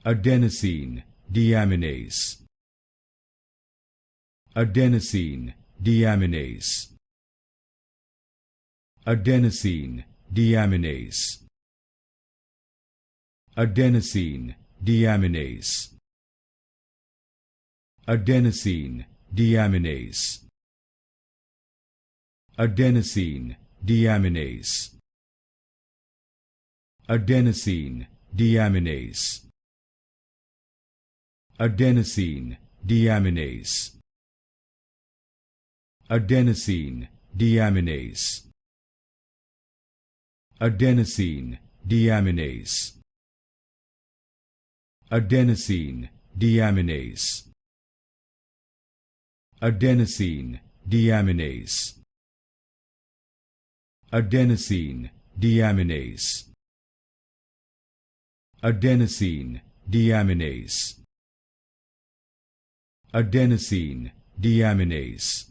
Adenosine Deaminase. Adenosine Deaminase. Adenosine Deaminase. Adenosine Deaminase. Adenosine Deaminase. Adenosine Deaminase. Adenosine Deaminase. Adenosine Deaminase. Adenosine Deaminase. Adenosine Deaminase. Adenosine Deaminase. Adenosine Deaminase. Adenosine Deaminase. Adenosine Deaminase. Adenosine Deaminase.